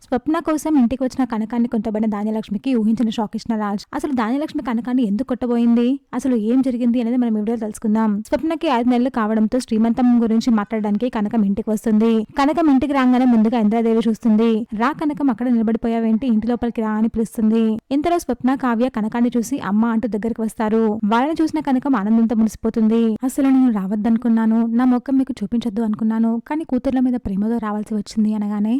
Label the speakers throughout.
Speaker 1: స్వప్న కోసం ఇంటికి వచ్చిన కనకాన్ని కొంతబడిన ధాన్యలక్ష్మికి ఊహించిన షాక్ ఇచ్చిన రాజ్ అసలు ధాన్యలక్ష్మి కనకాన్ని ఎందుకు కొట్టబోయింది, అసలు ఏం జరిగింది అనేది మనం వీడియో తెలుసుకుందాం. స్వప్నకి 5 నెలలు కావడంతో శ్రీమంతం గురించి మాట్లాడడానికి కనకం ఇంటికి వస్తుంది. కనకం ఇంటికి రాగానే ముందుగా ఇంద్రాదేవి చూస్తుంది. రా కనకం, అక్కడ నిలబడిపోయావేంటి, ఇంటి లోపలికి రా అని పిలుస్తుంది. ఇంతలో స్వప్న, కావ్య కనకాన్ని చూసి అమ్మ అంటూ దగ్గరికి వస్తారు. వాళ్ళని చూసిన కనకం ఆనందంతో మురిసిపోతుంది. అసలు నేను రావద్దనుకున్నాను, నా మొక్కం మీకు చూపించొద్దు అనుకున్నాను, కానీ కూతుర్ల మీద ప్రేమతో రావాల్సి వచ్చింది అనగానే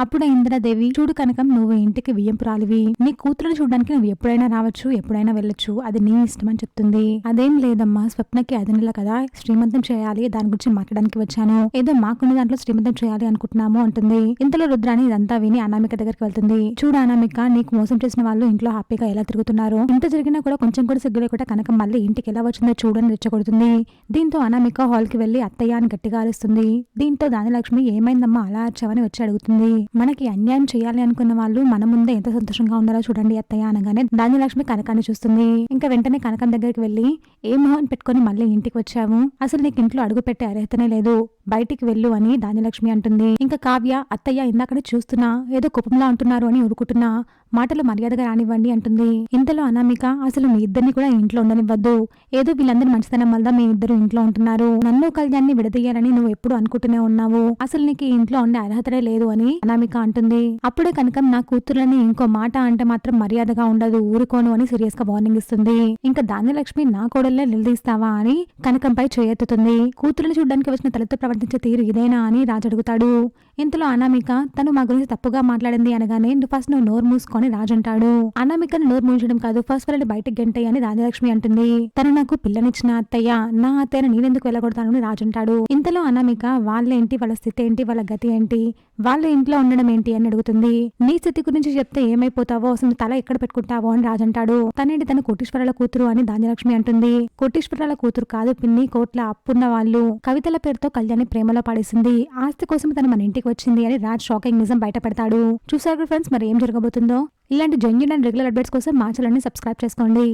Speaker 1: అప్పుడే ఇంద్రాదేవి, చూడు కనకం, నువ్వు ఇంటికి వియ్యంపురాలివి, నీ కూతురుని చూడడానికి నువ్వు ఎప్పుడైనా రావచ్చు, ఎప్పుడైనా వెళ్ళొచ్చు, అది నీ ఇష్టం అని చెప్తుంది. అదేం లేదమ్మా, స్వప్నకి 5 నెలల కదా, శ్రీమంతం చేయాలి, దాని గురించి మాట్లాడడానికి వచ్చాను, ఏదో మాకున్న దాంట్లో శ్రీమంతం చేయాలి అనుకుంటున్నాము అంటుంది. ఇంతలో రుద్రాణి ఇదంతా విని అనామిక దగ్గరికి వెళ్తుంది. చూడు అనామిక, నీకు మోసం చేసిన వాళ్ళు ఇంట్లో హ్యాపీగా ఎలా తిరుగుతున్నారు, ఇంత జరిగినా కూడా కొంచెం కూడా సిగ్గు లేకుండా కనకం మళ్ళీ ఇంటికి ఎలా వచ్చిందో చూడని రెచ్చగొడుతుంది. దీంతో అనామిక హాల్ కి వెళ్లి అత్తయ్య అని గట్టిగా అరుస్తుంది. దీంతో ధాన్యలక్ష్మి, ఏమైందమ్మా అలా అరిచావని వచ్చి అడుగుతుంది. మనకి అన్యాయం చేయాలి అనుకున్న వాళ్ళు మన ముందే ఎంత సంతోషంగా ఉన్నారో చూడండి అత్తయ్య అనగానే ధాన్యలక్ష్మి కనకాన్ని చూస్తుంది. ఇంకా వెంటనే కనకం దగ్గరికి వెళ్లి, ఏ మొహం పెట్టుకుని మళ్ళీ ఇంటికి వచ్చావు, అసలు నీకు ఇంట్లో అడుగు పెట్టే అర్హతనే లేదు, బయటికి వెళ్ళు అని ధాన్యలక్ష్మి అంటుంది. ఇంకా కావ్య, అత్తయ్య ఇందాకనే చూస్తున్నా, ఏదో కోపంలా అంటున్నారు అని ఊరుకుంటున్నా, మాటలు మర్యాదగా రానివ్వండి అంటుంది. ఇంతలో అనామిక, అసలు మీ ఇద్దరిని కూడా ఇంట్లో ఉండనివ్వద్దు, ఏదో వీళ్ళందరూ మంచితనం వల్ల మీ ఇద్దరు ఇంట్లో ఉంటున్నారు, నన్ను కళ్యాణ్ని విడదీయాలని నువ్వు ఎప్పుడు అనుకుంటూనే ఉన్నావు, అసలు నీకు ఇంట్లో ఉండే అర్హతనే లేదు అని అనామిక అంటుంది. అప్పుడే కనకం, నా కూతుర్లని ఇంకో మాట అంటే మాత్రం మర్యాదగా ఉండదు, ఊరుకోను అని సీరియస్ గా వార్నింగ్ ఇస్తుంది. ఇంకా ధాన్యలక్ష్మి, నా కోడల్లే నిలదీస్తావా అని కనకంపై చేయెత్తుతుంది. కూతురుని చూడడానికి వచ్చిన తలతో ప్రవర్తించే తీరు ఇదేనా అని రాజు అడుగుతాడు. ఇంతలో అనామిక, తను మా గురించి తప్పుగా మాట్లాడింది అనగానే ఫస్ట్ నువ్వు నోరు మూసుకొని రాజు అంటాడు. అనామికను నోరు మూయించడం కాదు, ఫస్ట్ వాళ్ళని బయటకు గంటయ్య అని ధాన్యలక్ష్మి అంటుంది. తను నాకు పిల్లనిచ్చిన అత్తయ్య, నా అత్తయ్యను నేనెందుకు వెళ్ళగొడతాను అని రాజు అంటాడు. ఇంతలో అనామిక, వాళ్ళేంటి, వాళ్ళ స్థితి ఏంటి, వాళ్ళ గతి ఏంటి, వాళ్ళ ఇంట్లో ఉండడం ఏంటి అని అడుగుతుంది. నీ స్థితి గురించి చెప్తే ఏమైపోతావో, అసలు తల ఎక్కడ పెట్టుకుంటావో అని రాజు అంటాడు. తనేంటి, తన కోటీశ్వరాల కూతురు అని ధాన్యలక్ష్మి అంటుంది. కోటీశ్వరాల కూతురు కాదు పిన్ని, కోట్ల అప్పున్న వాళ్ళు, కవితల పేరుతో కళ్యాణి ప్రేమలో పడేసింది, ఆస్తి కోసం తను మన ఇంటికి వచ్చింది అని రాజ్ షాకింగ్ నిజం బయట పెడతాడు. చూసారు ఫ్రెండ్స్, మరి ఏం జరగబోతుందో. ఇలాంటి జెన్యూన్ అండ్ రెగ్యులర్ అప్డేట్స్ కోసం మా ఛానల్ని సబ్స్క్రైబ్ చేసుకోండి.